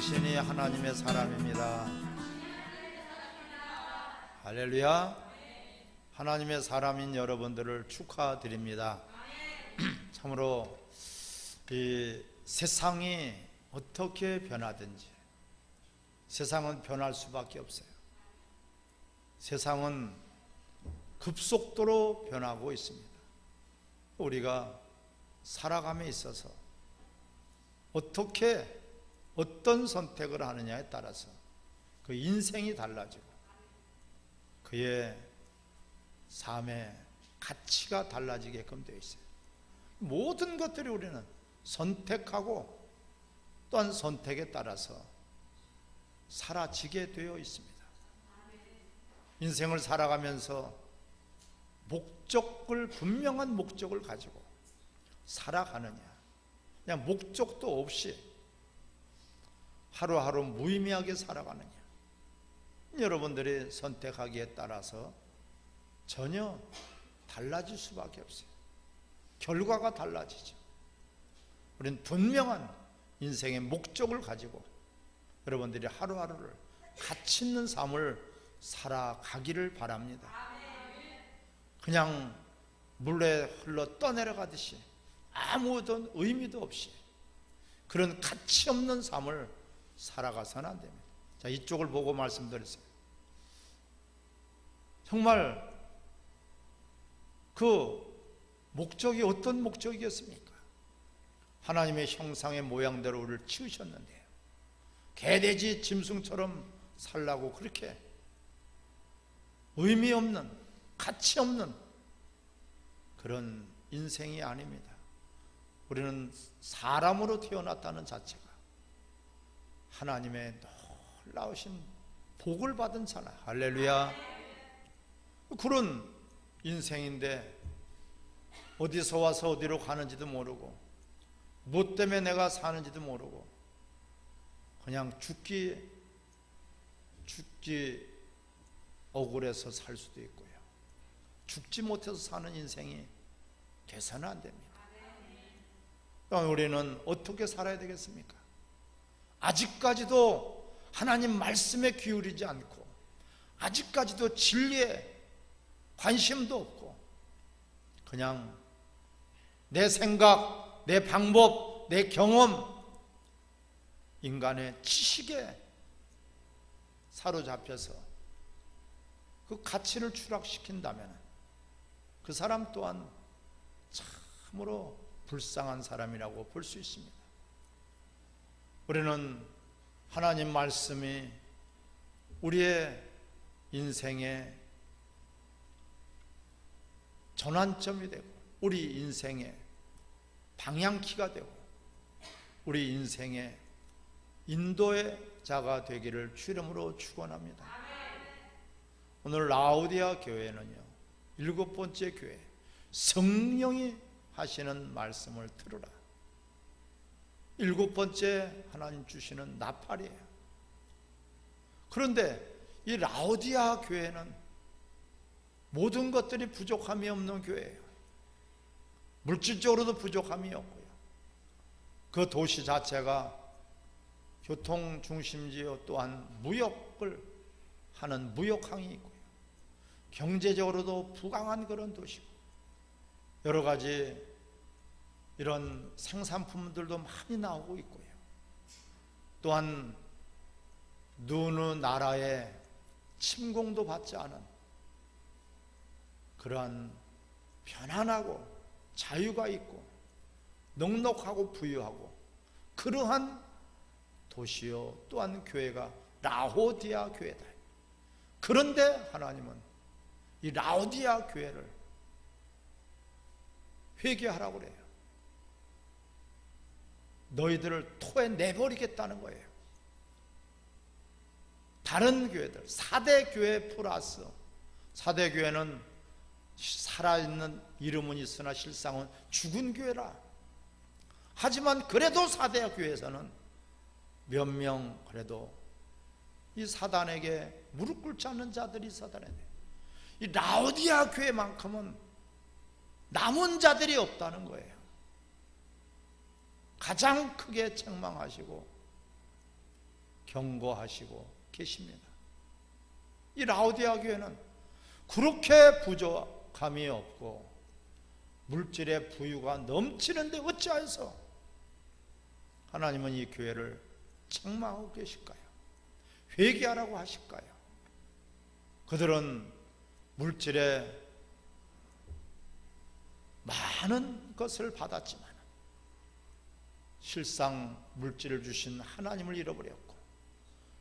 당신이 하나님의 사람입니다. 할렐루야. 하나님의 사람인 여러분들을 축하드립니다. 참으로 이 세상이 어떻게 변하든지 세상은 변할 수밖에 없어요. 세상은 급속도로 변하고 있습니다. 우리가 살아감에 있어서 어떤 선택을 하느냐에 따라서 그 인생이 달라지고 그의 삶의 가치가 달라지게끔 되어 있어요. 모든 것들이 우리는 선택하고 또한 선택에 따라서 사라지게 되어 있습니다. 인생을 살아가면서 분명한 목적을 가지고 살아가느냐, 그냥 목적도 없이 하루하루 무의미하게 살아가느냐, 여러분들이 선택하기에 따라서 전혀 달라질 수밖에 없어요. 결과가 달라지죠. 우리는 분명한 인생의 목적을 가지고 여러분들이 하루하루를 가치 있는 삶을 살아가기를 바랍니다. 그냥 물에 흘러 떠내려가듯이 아무런 의미도 없이 그런 가치 없는 삶을 살아가서는 안 됩니다. 자, 이쪽을 보고 말씀드렸어요. 정말 그 목적이 어떤 목적이었습니까? 하나님의 형상의 모양대로 우리를 지으셨는데요, 개돼지 짐승처럼 살라고 그렇게 의미 없는, 가치 없는 그런 인생이 아닙니다. 우리는 사람으로 태어났다는 자체가 하나님의 놀라우신 복을 받은 자나, 할렐루야. 그런 인생인데 어디서 와서 어디로 가는지도 모르고 무엇 때문에 내가 사는지도 모르고 그냥 죽기 억울해서 살 수도 있고요, 죽지 못해서 사는 인생이 돼서는 안 됩니다. 우리는 어떻게 살아야 되겠습니까? 아직까지도 하나님 말씀에 기울이지 않고 아직까지도 진리에 관심도 없고 그냥 내 생각, 내 방법, 내 경험, 인간의 지식에 사로잡혀서 그 가치를 추락시킨다면 그 사람 또한 참으로 불쌍한 사람이라고 볼 수 있습니다. 우리는 하나님 말씀이 우리의 인생의 전환점이 되고 우리 인생의 방향키가 되고 우리 인생의 인도의 자가 되기를 주름으로 축원합니다. 오늘 라오디아 교회는요, 7번째 교회, 성령이 하시는 말씀을 들으라. 7번째 하나님 주시는 나팔이에요. 그런데 이 라오디아 교회는 모든 것들이 부족함이 없는 교회예요. 물질적으로도 부족함이 없고요, 그 도시 자체가 교통 중심지요, 또한 무역을 하는 무역항이 있고요, 경제적으로도 부강한 그런 도시고 여러 가지 이런 생산품들도 많이 나오고 있고요, 또한 누누 나라의 침공도 받지 않은 그러한 편안하고 자유가 있고 넉넉하고 부유하고 그러한 도시요, 또한 교회가 라오디아 교회다. 그런데 하나님은 이 라오디아 교회를 회개하라고 그래요. 너희들을 토해 내버리겠다는 거예요. 다른 교회들, 4대 교회 플러스 4대 교회는 살아있는 이름은 있으나 실상은 죽은 교회라. 하지만 그래도 4대 교회에서는 몇 명 그래도 이 사단에게 무릎 꿇지 않는 자들이 사단에 돼요. 이 라오디아 교회만큼은 남은 자들이 없다는 거예요. 가장 크게 책망하시고 경고하시고 계십니다. 이 라오디아 교회는 그렇게 부족함이 없고 물질의 부유가 넘치는데 어찌하여서 하나님은 이 교회를 책망하고 계실까요? 회개하라고 하실까요? 그들은 물질의 많은 것을 받았지만 실상 물질을 주신 하나님을 잃어버렸고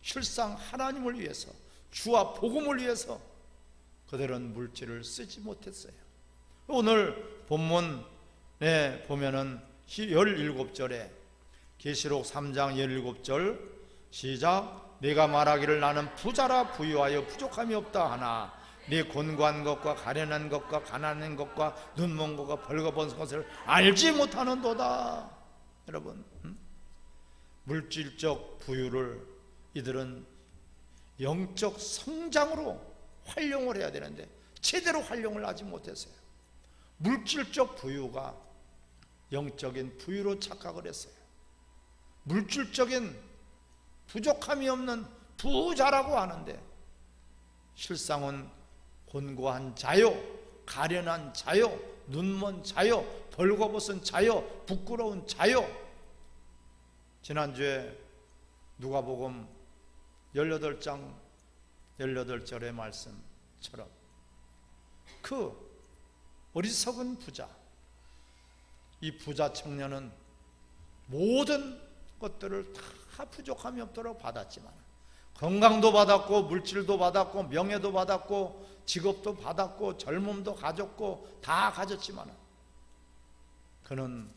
실상 하나님을 위해서 주와 복음을 위해서 그들은 물질을 쓰지 못했어요. 오늘 본문에 보면은 17절에 계시록 3장 17절 시작. 내가 말하기를 나는 부자라 부유하여 부족함이 없다 하나 네 곤고한 것과 가련한 것과 가난한 것과 눈먼 것과 벌거벗은 것을 알지 못하는도다. 여러분, 물질적 부유를 이들은 영적 성장으로 활용을 해야 되는데 제대로 활용을 하지 못했어요. 물질적 부유가 영적인 부유로 착각을 했어요. 물질적인 부족함이 없는 부자라고 하는데 실상은 곤고한 자요, 가련한 자요, 눈먼 자요, 벌거벗은 자요, 부끄러운 자요. 지난주에 누가복음 18장 18절의 말씀처럼 그 어리석은 부자, 이 부자 청년은 모든 것들을 다 부족함이 없도록 받았지만 건강도 받았고 물질도 받았고 명예도 받았고 직업도 받았고 젊음도 가졌고 다 가졌지만 그는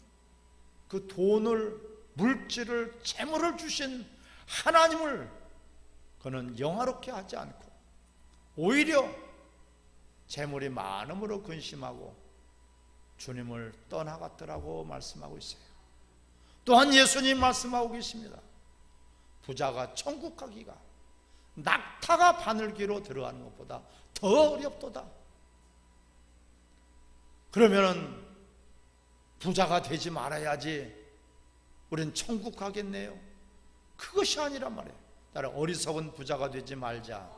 그 돈을 물질을 재물을 주신 하나님을 그는 영화롭게 하지 않고 오히려 재물이 많음으로 근심하고 주님을 떠나갔더라고 말씀하고 있어요. 또한 예수님 말씀하고 계십니다. 부자가 천국 가기가 낙타가 바늘기로 들어가는 것보다 더 어렵도다. 그러면은 부자가 되지 말아야지 우린 천국 가겠네요. 그것이 아니란 말이에요. 따라 어리석은 부자가 되지 말자.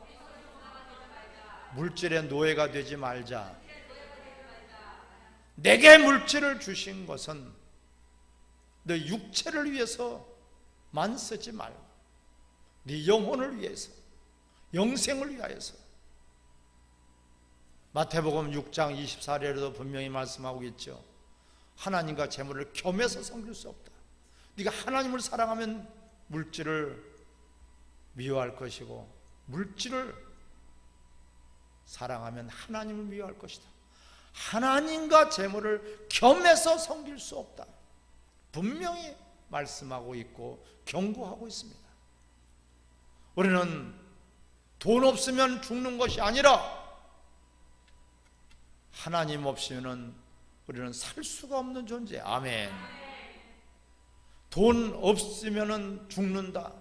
물질의 노예가 되지 말자. 내게 물질을 주신 것은 너 육체를 위해서만 쓰지 말고 네 영혼을 위해서, 영생을 위하여서. 마태복음 6장 24절에도 분명히 말씀하고 있죠. 하나님과 재물을 겸해서 섬길 수 없다. 네가 하나님을 사랑하면 물질을 미워할 것이고 물질을 사랑하면 하나님을 미워할 것이다. 하나님과 재물을 겸해서 섬길 수 없다. 분명히 말씀하고 있고 경고하고 있습니다. 우리는 돈 없으면 죽는 것이 아니라 하나님 없이는 우리는 살 수가 없는 존재. 아멘. 돈 없으면 죽는다.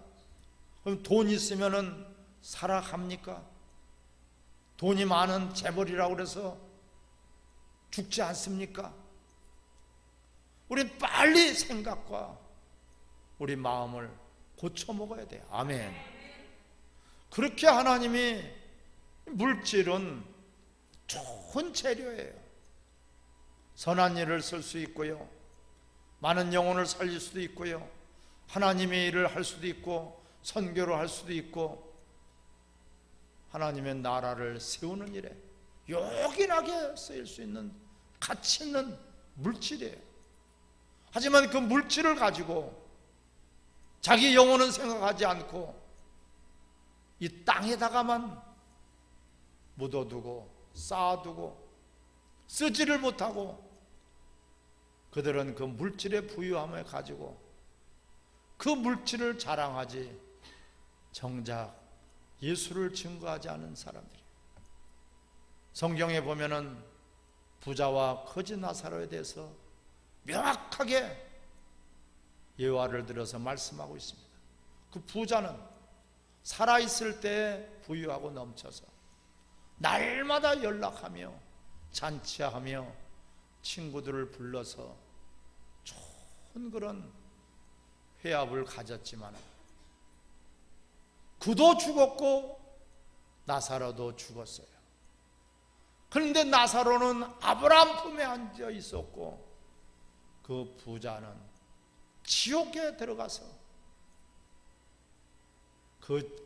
그럼 돈 있으면 살아갑니까? 돈이 많은 재벌이라고 해서 죽지 않습니까? 우린 빨리 생각과 우리 마음을 고쳐 먹어야 돼요. 아멘. 그렇게 하나님이 물질은 좋은 재료예요. 선한 일을 쓸 수 있고요, 많은 영혼을 살릴 수도 있고요, 하나님의 일을 할 수도 있고 선교를 할 수도 있고 하나님의 나라를 세우는 일에 요긴하게 쓰일 수 있는 가치 있는 물질이에요. 하지만 그 물질을 가지고 자기 영혼은 생각하지 않고 이 땅에다가만 묻어두고 쌓아두고 쓰지를 못하고 그들은 그 물질의 부유함을 가지고 그 물질을 자랑하지 정작 예수를 증거하지 않은 사람들이에요. 성경에 보면은 부자와 거지 나사로에 대해서 명확하게 예화를 들어서 말씀하고 있습니다. 그 부자는 살아있을 때 부유하고 넘쳐서 날마다 연락하며 잔치하며 친구들을 불러서 좋은 그런 회합을 가졌지만 그도 죽었고 나사로도 죽었어요. 그런데 나사로는 아브라함 품에 앉아 있었고 그 부자는 지옥에 들어가서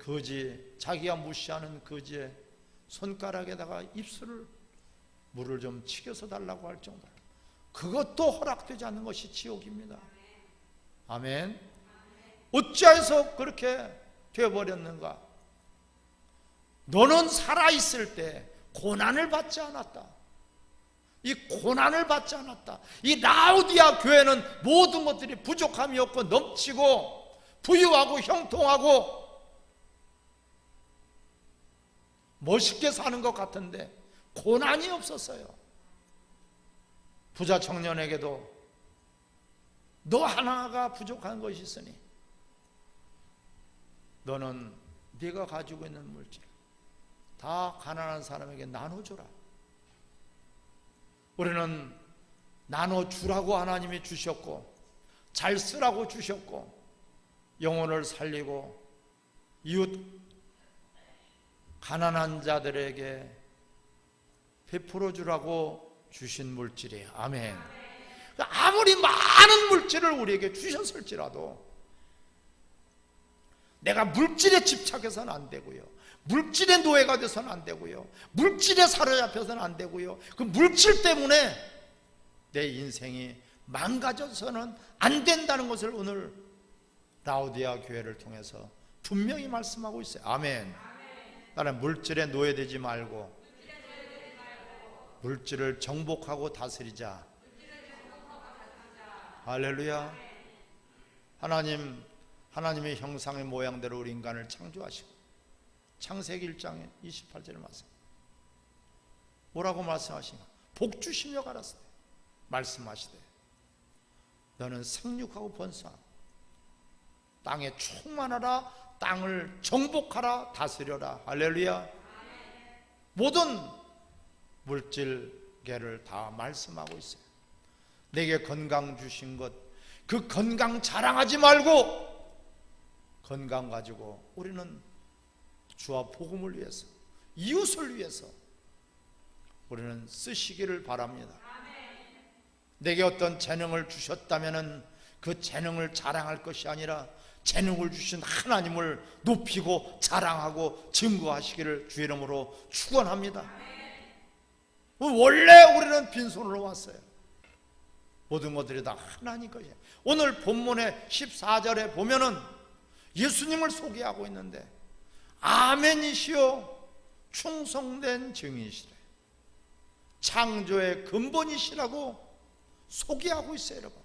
거지, 자기가 무시하는 거지의 손가락에다가 입술을 물을 좀 치겨서 달라고 할 정도로 그것도 허락되지 않는 것이 지옥입니다. 아멘. 어찌해서 그렇게 되어버렸는가? 너는 살아있을 때 고난을 받지 않았다. 이 고난을 받지 않았다. 이 라우디아 교회는 모든 것들이 부족함이 없고 넘치고 부유하고 형통하고 멋있게 사는 것 같은데 고난이 없었어요. 부자 청년에게도 너 하나가 부족한 것이 있으니 너는 네가 가지고 있는 물질 다 가난한 사람에게 나눠줘라. 우리는 나눠주라고 하나님이 주셨고 잘 쓰라고 주셨고 영혼을 살리고 이웃 가난한 자들에게 베풀어 주라고 주신 물질이에요. 아멘. 아무리 많은 물질을 우리에게 주셨을지라도 내가 물질에 집착해서는 안 되고요, 물질의 노예가 돼서는 안 되고요, 물질에 사로잡혀서는 안 되고요, 그 물질 때문에 내 인생이 망가져서는 안 된다는 것을 오늘 라우디아 교회를 통해서 분명히 말씀하고 있어요. 아멘. 나는 물질에 노예되지 말고 물질을 정복하고 다스리자. 할렐루야. 하나님의 형상의 모양대로 우리 인간을 창조하시고 창세기 1장 28절에 말씀 뭐라고 말씀하시냐? 복 주시며 가라사대 말씀하시되 너는 생육하고 번성하고 땅에 충만하라, 땅을 정복하라, 다스려라. 할렐루야. 모든 물질계를 다 말씀하고 있어요. 내게 건강 주신 것, 그 건강 자랑하지 말고 건강 가지고 우리는 주와 복음을 위해서, 이웃을 위해서 우리는 쓰시기를 바랍니다. 내게 어떤 재능을 주셨다면 그 재능을 자랑할 것이 아니라 재능을 주신 하나님을 높이고 자랑하고 증거하시기를 주의 이름으로 축원합니다. 원래 우리는 빈손으로 왔어요. 모든 것들이 다 하나님 것이에요. 오늘 본문의 14절에 보면은 예수님을 소개하고 있는데 아멘이시요 충성된 증인이시래, 창조의 근본이시라고 소개하고 있어요. 여러분,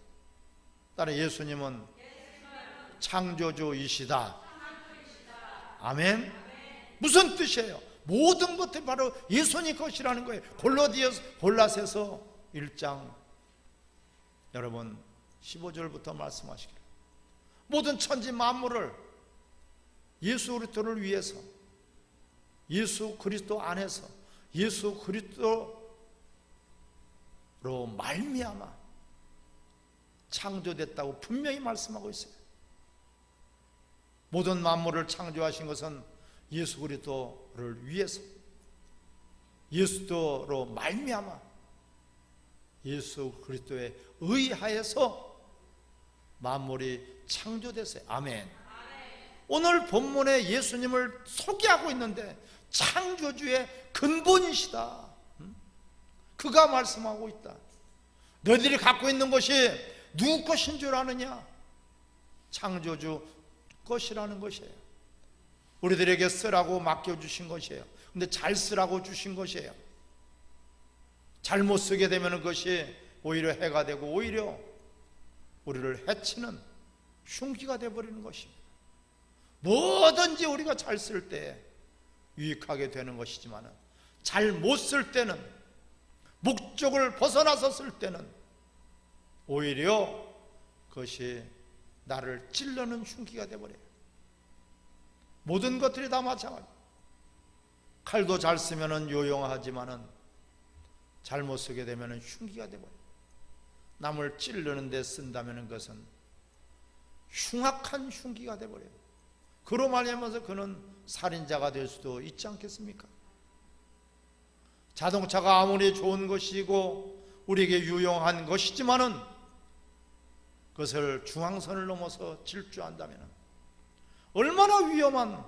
따라 예수님은 창조주이시다. 아멘. 무슨 뜻이에요? 모든 것들이 바로 예수님 것이라는 거예요. 골라새서 1장 여러분 15절부터 말씀하시기를 모든 천지 만물을 예수 그리스도를 위해서, 예수 그리스도 안에서 예수 그리스도로 말미암아 창조됐다고 분명히 말씀하고 있어요. 모든 만물을 창조하신 것은 예수 그리스도를 위해서, 예수로 말미암아 예수 그리스도에 의하여서 만물이 창조됐어요. 아멘. 오늘 본문에 예수님을 소개하고 있는데 창조주의 근본이시다. 그가 말씀하고 있다. 너희들이 갖고 있는 것이 누구 것인 줄 아느냐? 창조주 것이라는 것이에요. 우리들에게 쓰라고 맡겨주신 것이에요. 근데 잘 쓰라고 주신 것이에요. 잘못 쓰게 되면 그것이 오히려 해가 되고 오히려 우리를 해치는 흉기가 되어버리는 것입니다. 뭐든지 우리가 잘 쓸 때 유익하게 되는 것이지만 잘 못 쓸 때는, 목적을 벗어나서 쓸 때는 오히려 그것이 나를 찔러는 흉기가 되어버려요. 모든 것들이 다 마찬가지. 칼도 잘 쓰면 요용하지만은 잘못 쓰게 되면 흉기가 되어버려요. 남을 찌르는 데 쓴다면 그것은 흉악한 흉기가 되어버려요. 그로 말미암아서 그는 살인자가 될 수도 있지 않겠습니까? 자동차가 아무리 좋은 것이고 우리에게 유용한 것이지만은 그것을 중앙선을 넘어서 질주한다면 얼마나 위험한,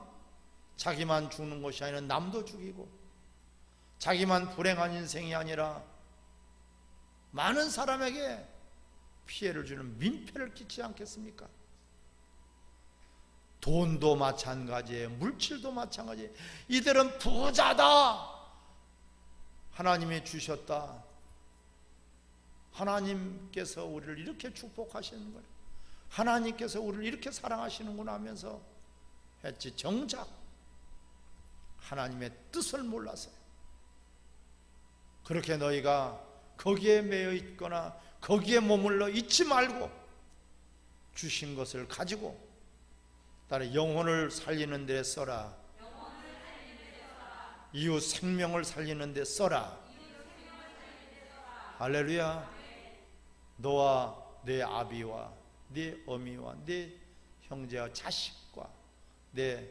자기만 죽는 것이 아니라 남도 죽이고 자기만 불행한 인생이 아니라 많은 사람에게 피해를 주는 민폐를 끼치지 않겠습니까? 돈도 마찬가지예요. 물질도 마찬가지예요. 이들은 부자다, 하나님이 주셨다, 하나님께서 우리를 이렇게 축복하시는 거예요, 하나님께서 우리를 이렇게 사랑하시는구나 하면서 했지, 정작 하나님의 뜻을 몰라서요. 그렇게 너희가 거기에 매여 있거나 거기에 머물러 있지 말고 주신 것을 가지고 따라 영혼을 살리는 데 써라, 이웃 생명을 살리는 데 써라. 할렐루야. 너와 내 아비와 네 어미와 네 형제와 자식과 내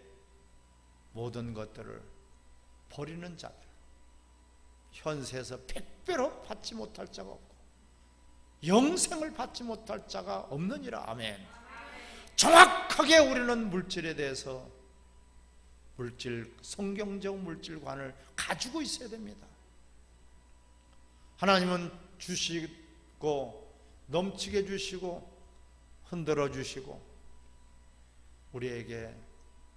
모든 것들을 버리는 자들, 현세에서 100배로 받지 못할 자가 없고 영생을 받지 못할 자가 없느니라. 아멘. 정확하게 우리는 물질에 대해서 성경적 물질관을 가지고 있어야 됩니다. 하나님은 주시고 넘치게 주시고 흔들어 주시고 우리에게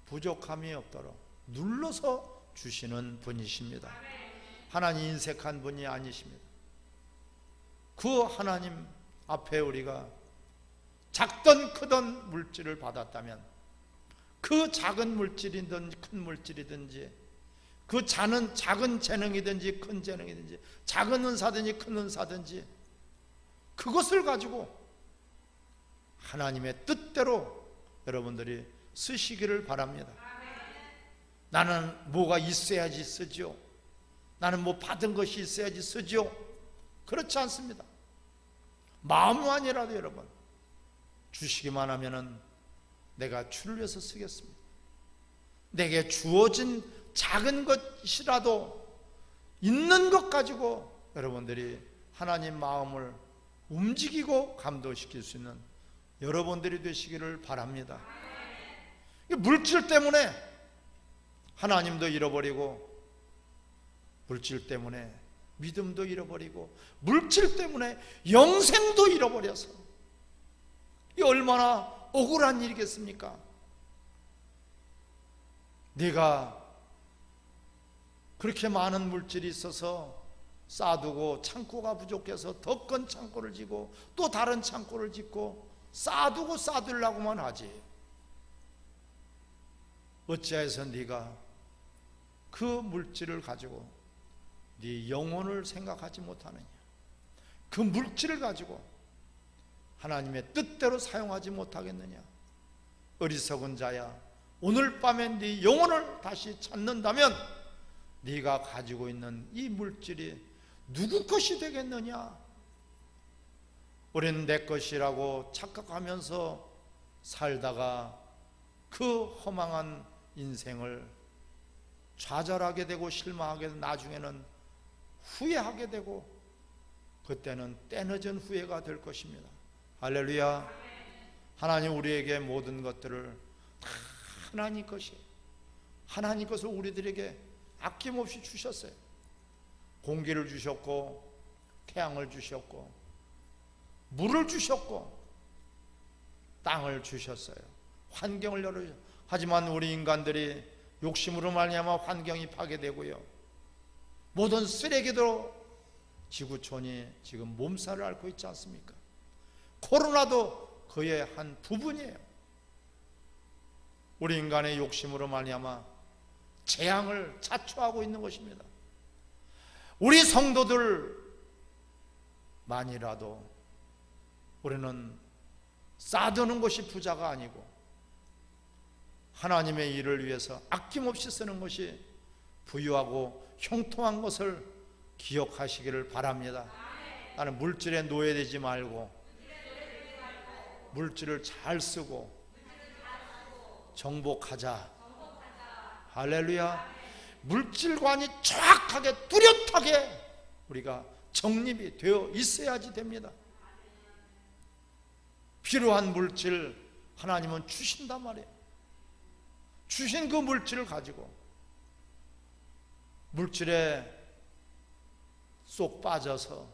부족함이 없도록 눌러서 주시는 분이십니다. 하나님 인색한 분이 아니십니다. 그 하나님 앞에 우리가 작든 크든 물질을 받았다면 그 작은 물질이든 큰 물질이든지 그 작은 재능이든지 큰 재능이든지 작은 은사든지 큰 은사든지 그것을 가지고 하나님의 뜻대로 여러분들이 쓰시기를 바랍니다. 나는 뭐가 있어야지 쓰죠. 나는 뭐 받은 것이 있어야지 쓰죠. 그렇지 않습니다. 마음만이라도 여러분 주시기만 하면은 내가 주를 위해서 쓰겠습니다. 내게 주어진 작은 것이라도 있는 것 가지고 여러분들이 하나님 마음을 움직이고 감동시킬 수 있는 여러분들이 되시기를 바랍니다. 물질 때문에 하나님도 잃어버리고 물질 때문에 믿음도 잃어버리고 물질 때문에 영생도 잃어버려서 이 얼마나 억울한 일이겠습니까? 네가 그렇게 많은 물질이 있어서 쌓아두고 창고가 부족해서 더 큰 창고를 짓고 또 다른 창고를 짓고 쌓아두고 쌓아두려고만 하지, 어찌해서 네가 그 물질을 가지고 네 영혼을 생각하지 못하느냐, 그 물질을 가지고 하나님의 뜻대로 사용하지 못하겠느냐. 어리석은 자야, 오늘 밤에 네 영혼을 다시 찾는다면 네가 가지고 있는 이 물질이 누구 것이 되겠느냐. 우리는 내 것이라고 착각하면서 살다가 그 허망한 인생을 좌절하게 되고 실망하게 되고 나중에는 후회하게 되고 그때는 때늦은 후회가 될 것입니다. 할렐루야. 하나님 우리에게 모든 것들을 다 하나님 것이에요. 하나님 것을 우리들에게 아낌없이 주셨어요. 공기를 주셨고 태양을 주셨고 물을 주셨고 땅을 주셨어요. 환경을 열어주셨어요. 하지만 우리 인간들이 욕심으로 말미암아 환경이 파괴되고요, 모든 쓰레기도 지구촌이 지금 몸살을 앓고 있지 않습니까? 코로나도 그의 한 부분이에요. 우리 인간의 욕심으로 말미암아 재앙을 자초하고 있는 것입니다. 우리 성도들만이라도 우리는 쌓아두는 것이 부자가 아니고 하나님의 일을 위해서 아낌없이 쓰는 것이 부유하고 형통한 것을 기억하시기를 바랍니다. 나는 물질에 노예되지 말고 물질을 잘 쓰고 정복하자. 할렐루야. 물질관이 정확하게 뚜렷하게 우리가 정립이 되어 있어야지 됩니다. 필요한 물질 하나님은 주신단 말이에요. 주신 그 물질을 가지고 물질에 쏙 빠져서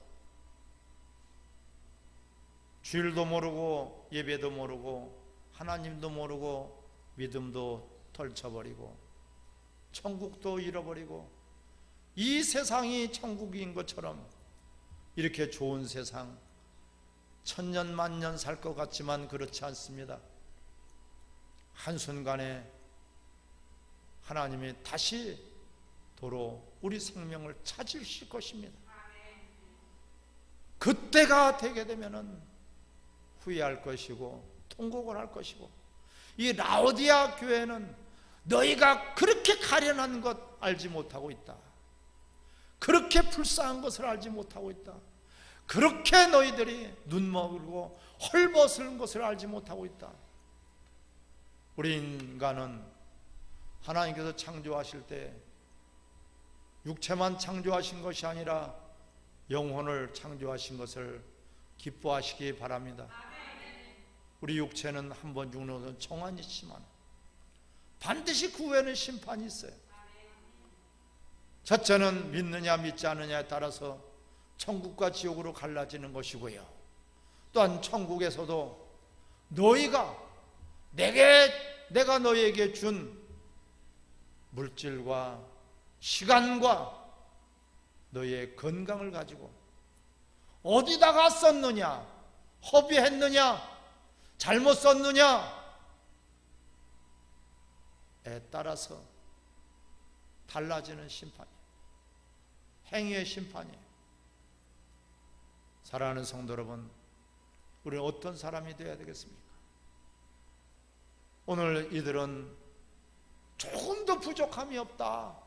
주일도 모르고 예배도 모르고 하나님도 모르고 믿음도 덜쳐버리고 천국도 잃어버리고 이 세상이 천국인 것처럼 이렇게 좋은 세상 천년 만년 살 것 같지만 그렇지 않습니다. 한순간에 하나님이 다시 도로 우리 생명을 찾으실 것입니다. 그때가 되게 되면은 후회할 것이고 통곡을 할 것이고, 이 라오디아 교회는 너희가 그렇게 가련한 것 알지 못하고 있다. 그렇게 불쌍한 것을 알지 못하고 있다. 그렇게 너희들이 눈먹이고 헐벗은 것을 알지 못하고 있다. 우리 인간은 하나님께서 창조하실 때 육체만 창조하신 것이 아니라 영혼을 창조하신 것을 기뻐하시기 바랍니다. 우리 육체는 한번 죽는 것은 정한이 있지만 반드시 그 후에는 심판이 있어요. 첫째는 믿느냐 믿지 않느냐에 따라서 천국과 지옥으로 갈라지는 것이고요, 또한 천국에서도 너희가 내가 너희에게 준 물질과 시간과 너희의 건강을 가지고 어디다가 썼느냐, 허비했느냐, 잘못 썼느냐에 따라서 달라지는 심판이에요. 행위의 심판이에요. 사랑하는 성도 여러분, 우리는 어떤 사람이 되어야 되겠습니까? 오늘 이들은 조금도 부족함이 없다,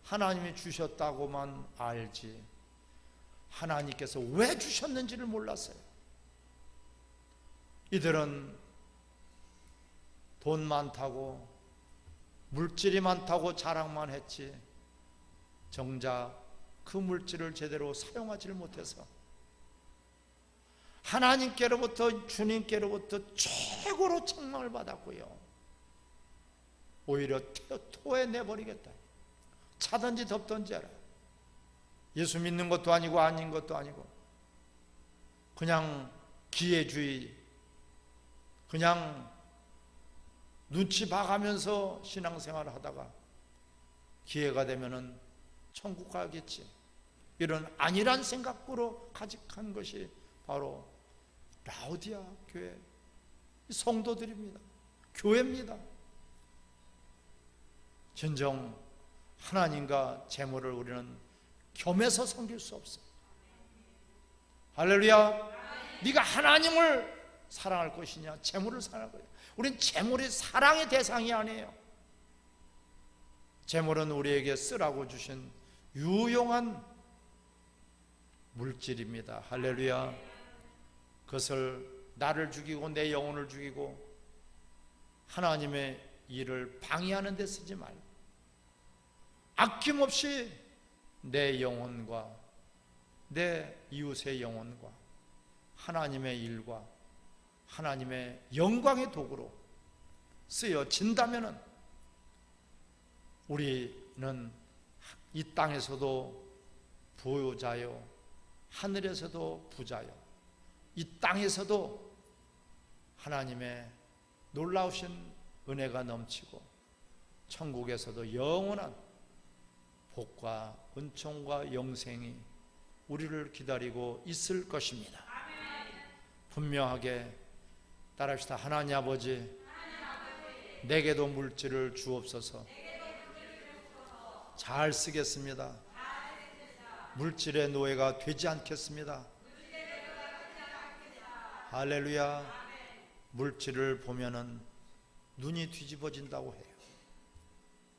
하나님이 주셨다고만 알지 하나님께서 왜 주셨는지를 몰랐어요. 이들은 돈 많다고 물질이 많다고 자랑만 했지 정작 그 물질을 제대로 사용하지를 못해서 하나님께로부터 주님께로부터 최고로 책망을 받았고요, 오히려 토해내버리겠다, 차든지 덮든지 해라. 예수 믿는 것도 아니고 아닌 것도 아니고 그냥 기회주의, 그냥 눈치 봐가면서 신앙생활을 하다가 기회가 되면은 천국 가겠지, 이런 안일한 생각으로 가직한 것이 바로 라오디아 교회 성도들입니다. 교회입니다. 진정 하나님과 재물을 우리는 겸해서 섬길 수 없어요. 할렐루야. 네가 하나님을 사랑할 것이냐 재물을 사랑할 것이냐. 우린 재물이 사랑의 대상이 아니에요. 재물은 우리에게 쓰라고 주신 유용한 물질입니다. 할렐루야. 그것을 나를 죽이고 내 영혼을 죽이고 하나님의 일을 방해하는 데 쓰지 말고 아낌없이 내 영혼과 내 이웃의 영혼과 하나님의 일과 하나님의 영광의 도구로 쓰여진다면 우리는 이 땅에서도 부자요, 하늘에서도 부자요, 이 땅에서도 하나님의 놀라우신 은혜가 넘치고 천국에서도 영원한 복과 은총과 영생이 우리를 기다리고 있을 것입니다. 분명하게 따라합시다. 하나님 아버지, 내게도 물질을 주옵소서. 잘 쓰겠습니다. 물질의 노예가 되지 않겠습니다. 할렐루야. 물질을 보면은 눈이 뒤집어진다고 해요.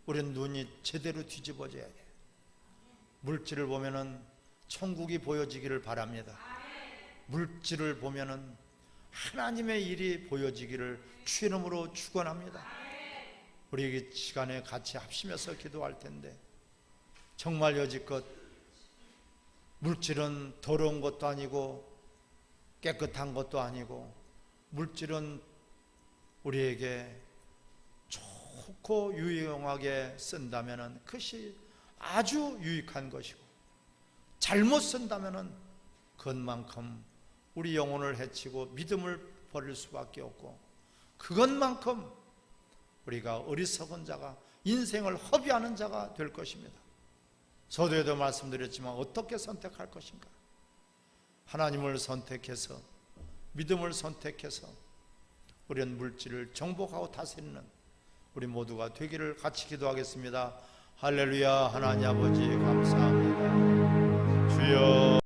우리는 눈이 제대로 뒤집어져야 돼요. 물질을 보면은 천국이 보여지기를 바랍니다. 물질을 보면은 하나님의 일이 보여지기를 주의 이름으로 축원합니다. 우리 이 시간에 같이 합심해서 기도할 텐데, 정말 여지껏 물질은 더러운 것도 아니고 깨끗한 것도 아니고, 물질은 우리에게 좋고 유용하게 쓴다면 그것이 아주 유익한 것이고, 잘못 쓴다면 그것만큼 우리 영혼을 해치고 믿음을 버릴 수밖에 없고, 그것만큼 우리가 어리석은 자가, 인생을 허비하는 자가 될 것입니다. 서두에도 말씀드렸지만 어떻게 선택할 것인가? 하나님을 선택해서, 믿음을 선택해서 우리는 물질을 정복하고 다스리는 우리 모두가 되기를 같이 기도하겠습니다. 할렐루야. 하나님 아버지 감사합니다. 주여,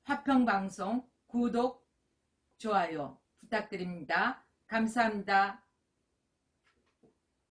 화평방송 구독, 좋아요 부탁드립니다. 감사합니다.